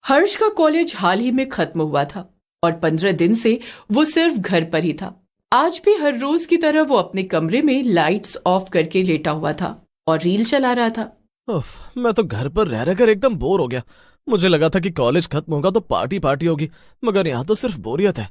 हर्ष का कॉलेज हाल ही में खत्म हुआ था और 15 दिन से वो सिर्फ घर पर ही था। आज भी हर रोज की तरह वो अपने कमरे में लाइट्स ऑफ करके लेटा हुआ था और रील चला रहा था। मैं तो घर पर रह रहकर एकदम बोर हो गया। मुझे लगा था कि कॉलेज खत्म होगा तो पार्टी पार्टी होगी, मगर यहाँ तो सिर्फ बोरियत है।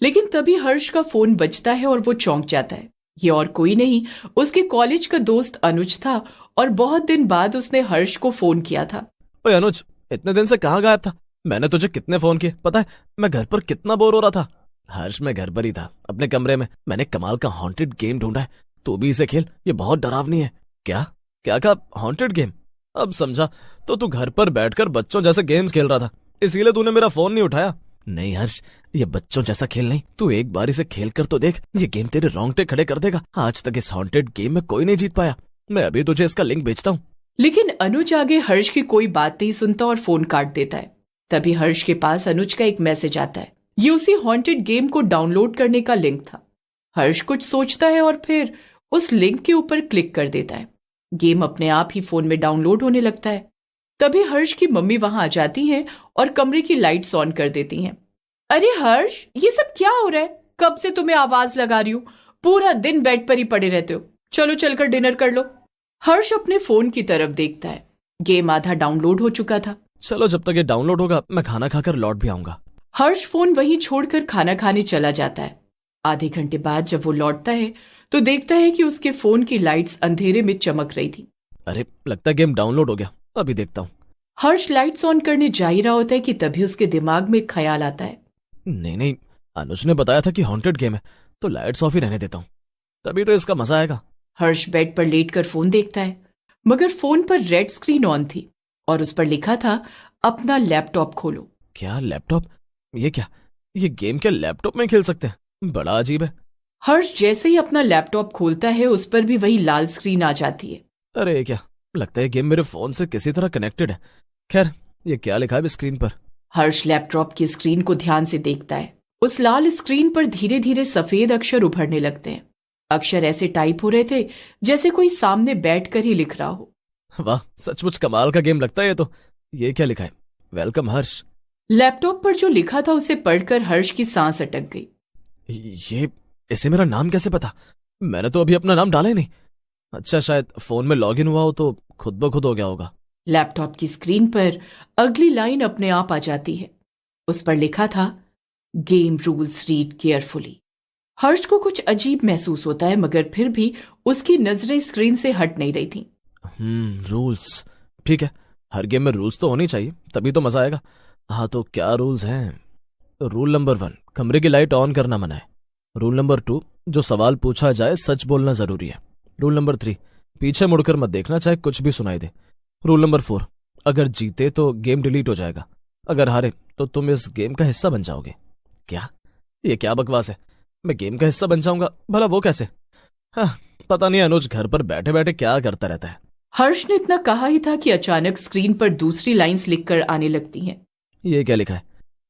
लेकिन तभी हर्ष का फोन बजता है और वो चौंक जाता है। ये और कोई नहीं, उसके कॉलेज का दोस्त अनुज था और बहुत दिन बाद उसने हर्ष को फोन किया था। ओए अनुज, इतने दिन से कहाँ गायब था? मैंने तुझे कितने फोन किए पता है? मैं घर पर कितना बोर हो रहा था। हर्ष, मैं घर पर ही था, अपने कमरे में। मैंने कमाल का हॉन्टेड गेम ढूंढा है, तू भी इसे खेल, ये बहुत डरावनी है। क्या क्या कहा? Haunted game? अब समझा, तो तू घर पर बैठकर बच्चों जैसे गेम्स खेल रहा था, इसीलिए तूने मेरा फोन नहीं उठाया। नहीं हर्ष, ये बच्चों जैसा खेल नहीं, तू एक बार इसे खेल कर तो देख, ये गेम तेरे रोंगटे खड़े कर देगा। आज तक इस हॉन्टेड गेम में कोई नहीं जीत पाया। मैं अभी तुझे इसका लिंक भेजता हूँ। लेकिन अनुज आगे हर्ष की कोई बात नहीं सुनता और फोन काट देता है। तभी हर्ष के पास अनुज का एक मैसेज आता है। ये उसी हॉन्टेड गेम को डाउनलोड करने का लिंक था। हर्ष कुछ सोचता है और फिर उस लिंक के ऊपर क्लिक कर देता है। गेम अपने आप ही फोन में डाउनलोड होने लगता है। तभी हर्ष की मम्मी वहां आ जाती हैं और कमरे की लाइट्स ऑन कर देती हैं। अरे हर्ष, ये सब क्या हो रहा है? कब से तुम्हें आवाज लगा रही हूँ, पूरा दिन बेड पर ही पड़े रहते हो। चलो चलकर डिनर कर लो। हर्ष अपने फोन की तरफ देखता है। गेम आधा डाउनलोड हो चुका था। चलो, जब तक ये डाउनलोड होगा मैं खाना खाकर लौट भी आऊंगा। हर्ष फोन वहीं छोड़कर खाना खाने चला जाता है। आधे घंटे बाद जब वो लौटता है तो देखता है कि उसके फोन की लाइट्स अंधेरे में चमक रही थी। अरे, लगता है गेम डाउनलोड हो गया, अभी देखता हूँ। हर्ष लाइट्स ऑन करने जा ही रहा होता है कि तभी उसके दिमाग में ख्याल आता है। नहीं नहीं, अनुज ने बताया था कि हॉन्टेड गेम है, तो लाइट्स ऑफ ही रहने देता हूँ, तभी तो इसका मजा आएगा। हर्ष बेड पर लेटकर फोन देखता है, मगर फोन पर रेड स्क्रीन ऑन थी और उस पर लिखा था अपना लैपटॉप खोलो। क्या लैपटॉप? ये क्या, ये गेम क्या लैपटॉप में खेल सकते हैं? बड़ा अजीब है। हर्ष जैसे ही अपना लैपटॉप खोलता है उस पर भी वही लाल स्क्रीन आ जाती है। अरे ये क्या, लगता है गेम मेरे फोन से किसी तरह कनेक्टेड है। खैर, ये क्या लिखा है स्क्रीन पर? हर्ष लैपटॉप की स्क्रीन को ध्यान से देखता है। उस लाल स्क्रीन पर धीरे धीरे सफेद अक्षर उभरने लगते हैं। अक्षर ऐसे टाइप हो रहे थे जैसे कोई सामने बैठकर ही लिख रहा हो। वाह, सचमुच कमाल का गेम लगता है ये तो। ये क्या लिखा है? वेलकम हर्ष। लैपटॉप पर जो लिखा था उसे पढ़कर हर्ष की सांस अटक गई। ये, इसे मेरा नाम कैसे पता? मैंने तो अभी अपना नाम डाला ही नहीं। अच्छा, शायद फोन में लॉगिन हुआ हो तो खुद ब खुद हो गया होगा। लैपटॉप की स्क्रीन पर अगली लाइन अपने आप आ जाती है। उस पर लिखा था गेम रूल्स रीड केयरफुली। हर्ष को कुछ अजीब महसूस होता है, मगर फिर भी उसकी नजरें स्क्रीन से हट नहीं रही थी। रूल्स, ठीक है, हर गेम में रूल्स तो होनी चाहिए, तभी तो मजा आएगा। हाँ, तो क्या रूल्स हैं? रूल नंबर 1, कमरे की लाइट ऑन करना मना है। रूल नंबर 2, जो सवाल पूछा जाए सच बोलना जरूरी है। रूल नंबर 3, पीछे मुड़कर मत देखना चाहे कुछ भी सुनाई दे। रूल नंबर 4, अगर जीते तो गेम डिलीट हो जाएगा, अगर हारे तो तुम इस गेम का हिस्सा बन जाओगे। क्या, ये क्या बकवास है? मैं गेम का हिस्सा बन जाऊंगा? भला वो कैसे? हाँ, पता नहीं अनुज घर पर बैठे बैठे क्या करता रहता है। हर्ष ने इतना कहा ही था कि अचानक स्क्रीन पर दूसरी लाइंस लिखकर आने लगती हैं। ये क्या लिखा है?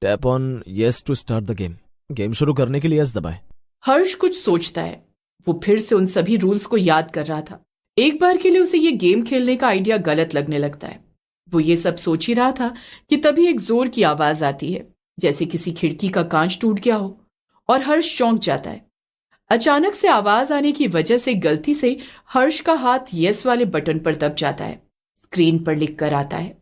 Tap on yes to start the game. Game शुरू करने के लिए यस दबाएं। हर्ष कुछ सोचता है। वो फिर से उन सभी रूल्स को याद कर रहा था। एक बार के लिए उसे ये गेम खेलने का आइडिया गलत लगने लगता है। वो ये सब सोच ही रहा था कि तभी एक जोर की आवाज आती है, जैसे किसी खिड़की का कांच टूट गया हो, और हर्ष चौंक जाता है। अचानक से आवाज आने की वजह से गलती से हर्ष का हाथ यस वाले बटन पर दब जाता है। स्क्रीन पर लिख कर आता है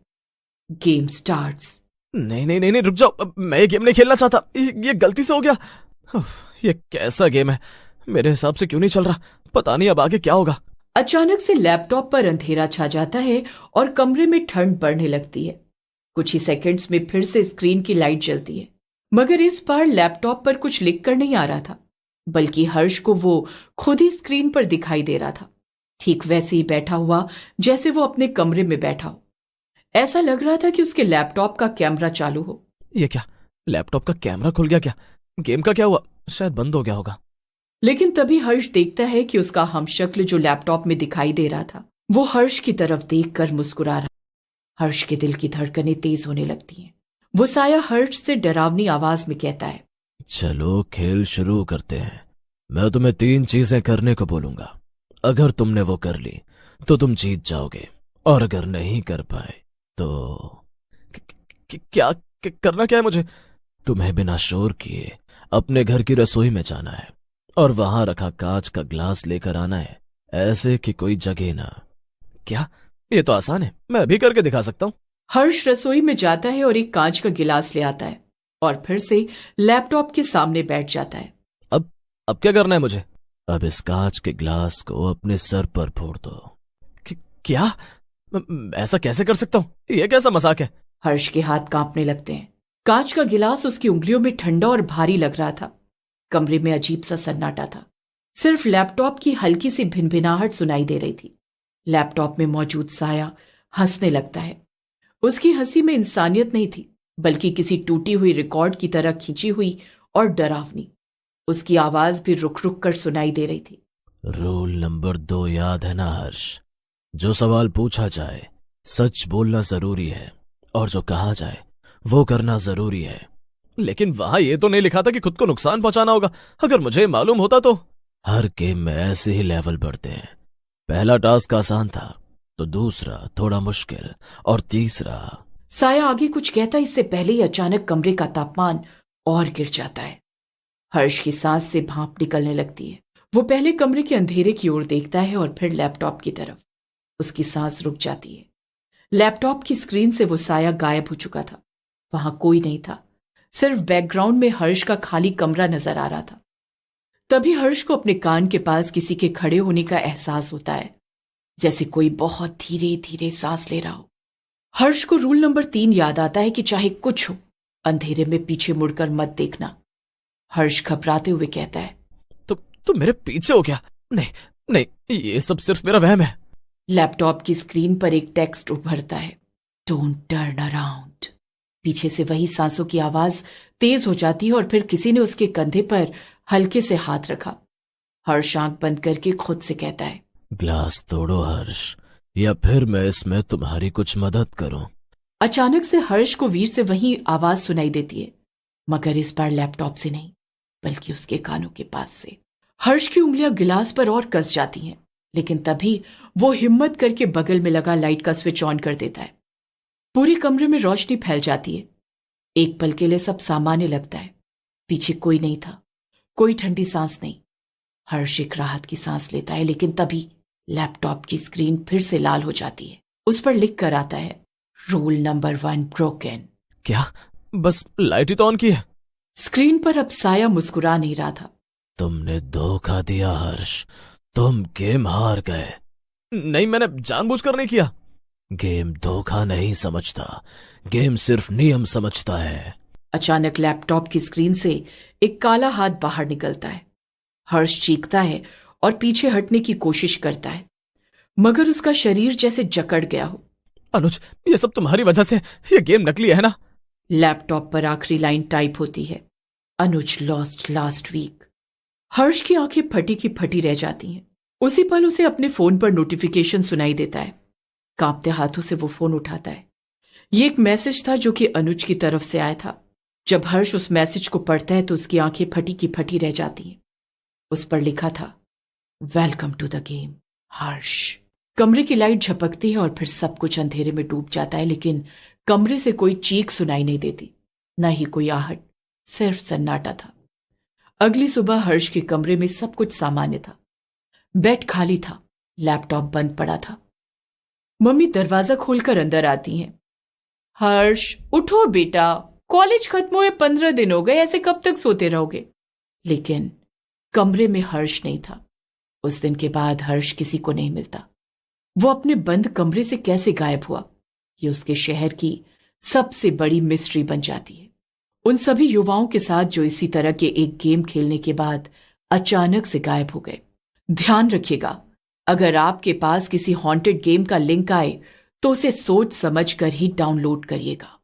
गेम स्टार्ट्स। नहीं नहीं नहीं नहीं, रुक जाओ, मैं ये गेम नहीं खेलना चाहता, ये गलती से हो गया। ये कैसा गेम है? मेरे हिसाब से क्यों नहीं चल रहा? पता नहीं अब आगे क्या होगा। अचानक से लैपटॉप पर अंधेरा छा जाता है और कमरे में ठंड बढ़ने लगती है। कुछ ही सेकंड्स में फिर से स्क्रीन की लाइट जलती है, मगर इस बार लैपटॉप पर कुछ लिख कर नहीं आ रहा था, बल्कि हर्ष को वो खुद ही स्क्रीन पर दिखाई दे रहा था, ठीक वैसे ही बैठा हुआ जैसे वो अपने कमरे में बैठा हो। ऐसा लग रहा था कि उसके लैपटॉप का कैमरा चालू हो। ये क्या, लैपटॉप का कैमरा खुल गया क्या? गेम का क्या हुआ? शायद बंद हो गया होगा। लेकिन तभी हर्ष देखता है कि उसका हमशक्ल जो लैपटॉप में दिखाई दे रहा था वो हर्ष की तरफ देखकर मुस्कुरा रहा। हर्ष के दिल की धड़कनें तेज होने लगती हैं। वो साया हर्ष से डरावनी आवाज में कहता है, चलो खेल शुरू करते हैं। मैं तुम्हें 3 चीजें करने को बोलूंगा, अगर तुमने वो कर ली तो तुम जीत जाओगे, और अगर नहीं कर पाए तो करना क्या है मुझे? तुम्हें बिना शोर किए अपने घर की रसोई में जाना है और वहां रखा कांच का ग्लास लेकर आना है, ऐसे कि कोई जगे ना। क्या? ये तो आसान है, मैं अभी करके दिखा सकता हूं। हर्ष रसोई में जाता है और एक कांच का गिलास ले आता है और फिर से लैपटॉप के सामने बैठ जाता है। अब क्या करना है मुझे? अब इस कांच के ग्लास को अपने सर पर फोड़ दो। क्या? ऐसा कैसे कर सकता हूं? यह कैसा मजाक है? हर्ष के हाथ कांपने लगते हैं। कांच का गिलास उसकी उंगलियों में ठंडा और भारी लग रहा था। कमरे में अजीब सा सन्नाटा था। सिर्फ लैपटॉप की हल्की सी भिनभिनाहट सुनाई दे रही थी। लैपटॉप में मौजूद साया हंसने लगता है। उसकी हंसी में इंसानियत नहीं थी, बल्कि किसी टूटी हुई रिकॉर्ड की तरह खींची हुई और डरावनी। उसकी आवाज भी रुक रुक कर सुनाई दे रही थी। रूल नंबर 2 याद है ना हर्ष? जो सवाल पूछा जाए सच बोलना जरूरी है और जो कहा जाए वो करना जरूरी है। लेकिन वहां ये तो नहीं लिखा था कि खुद को नुकसान पहुंचाना होगा। अगर मुझे मालूम होता तो। हर गेम में ऐसे ही लेवल बढ़ते हैं। पहला टास्क आसान था तो दूसरा थोड़ा मुश्किल और तीसरा। साया आगे कुछ कहता इससे पहले ही अचानक कमरे का तापमान और गिर जाता है। हर्ष की सांस से भाप निकलने लगती है। वो पहले कमरे के अंधेरे की ओर देखता है और फिर लैपटॉप की तरफ। उसकी सांस रुक जाती है। लैपटॉप की स्क्रीन से वो साया गायब हो चुका था। वहां कोई नहीं था। सिर्फ बैकग्राउंड में हर्ष का खाली कमरा नजर आ रहा था। तभी हर्ष को अपने कान के पास किसी के खड़े होने का एहसास होता है, जैसे कोई बहुत धीरे धीरे सांस ले रहा हो। हर्ष को रूल नंबर 3 याद आता है कि चाहे कुछ हो, अंधेरे में पीछे मुड़कर मत देखना। हर्ष घबराते हुए कहता है, तो मेरे पीछे हो क्या? नहीं नहीं, ये सब सिर्फ मेरा वहम है। लैपटॉप की स्क्रीन पर एक टेक्स्ट उभरता है, डोंट टर्न अराउंड। पीछे से वही सांसों की आवाज तेज हो जाती है और फिर किसी ने उसके कंधे पर हल्के से हाथ रखा। हर्ष आंख बंद करके खुद से कहता है, ग्लास तोड़ो हर्ष, या फिर मैं इसमें तुम्हारी कुछ मदद करूं। अचानक से हर्ष को वीर से वही आवाज सुनाई देती है, मगर इस बार लैपटॉप से नहीं, बल्कि उसके कानों के पास से। हर्ष की उंगलियां गिलास पर और कस जाती हैं, लेकिन तभी वो हिम्मत करके बगल में लगा लाइट का स्विच ऑन कर देता है। पूरे कमरे में रोशनी फैल जाती है। एक पल के लिए सब सामान्य लगता है। पीछे कोई नहीं था, कोई ठंडी सांस नहीं। हर्ष एक राहत की सांस लेता है, लेकिन तभी लैपटॉप की स्क्रीन फिर से लाल हो जाती है। उस पर लिख कर आता है, रूल नंबर 1 ब्रोकन। क्या? बस लाइट ही तो ऑन की है। स्क्रीन पर अब साया मुस्कुरा नहीं रहा था। तुमने धोखा दिया हर्ष, तुम गेम हार गए। नहीं, मैंने जानबूझकर नहीं किया। गेम धोखा नहीं समझता, गेम सिर्फ नियम समझता है। अचानक लैपटॉप की स्क्रीन से एक काला हाथ बाहर निकलता है। हर्ष चीखता है और पीछे हटने की कोशिश करता है, मगर उसका शरीर जैसे जकड़ गया हो। अनुज, ये सब तुम्हारी वजह से। ये गेम नकली है ना? लैपटॉप पर आखिरी लाइन टाइप होती है, अनुज लॉस्ट लास्ट वीक। हर्ष की आंखें फटी की फटी रह जाती हैं। उसी पल उसे अपने फोन पर नोटिफिकेशन सुनाई देता है। कांपते हाथों से वो फोन उठाता है। ये एक मैसेज था जो कि अनुज की तरफ से आया था। जब हर्ष उस मैसेज को पढ़ता है तो उसकी आंखें फटी की फटी रह जाती हैं। उस पर लिखा था, वेलकम टू द गेम हर्ष। कमरे की लाइट झपकती है और फिर सब कुछ अंधेरे में डूब जाता है, लेकिन कमरे से कोई चीख सुनाई नहीं देती, न ही कोई आहट, सिर्फ सन्नाटा था। अगली सुबह हर्ष के कमरे में सब कुछ सामान्य था। बेड खाली था, लैपटॉप बंद पड़ा था। मम्मी दरवाजा खोलकर अंदर आती हैं। हर्ष उठो बेटा, कॉलेज खत्म हुए 15 दिन हो गए, ऐसे कब तक सोते रहोगे? लेकिन कमरे में हर्ष नहीं था। उस दिन के बाद हर्ष किसी को नहीं मिलता। वो अपने बंद कमरे से कैसे गायब हुआ, ये उसके शहर की सबसे बड़ी मिस्ट्री बन जाती है। उन सभी युवाओं के साथ जो इसी तरह के एक गेम खेलने के बाद अचानक से गायब हो गए। ध्यान रखिएगा, अगर आपके पास किसी हॉन्टेड गेम का लिंक आए तो उसे सोच समझ कर ही डाउनलोड करिएगा।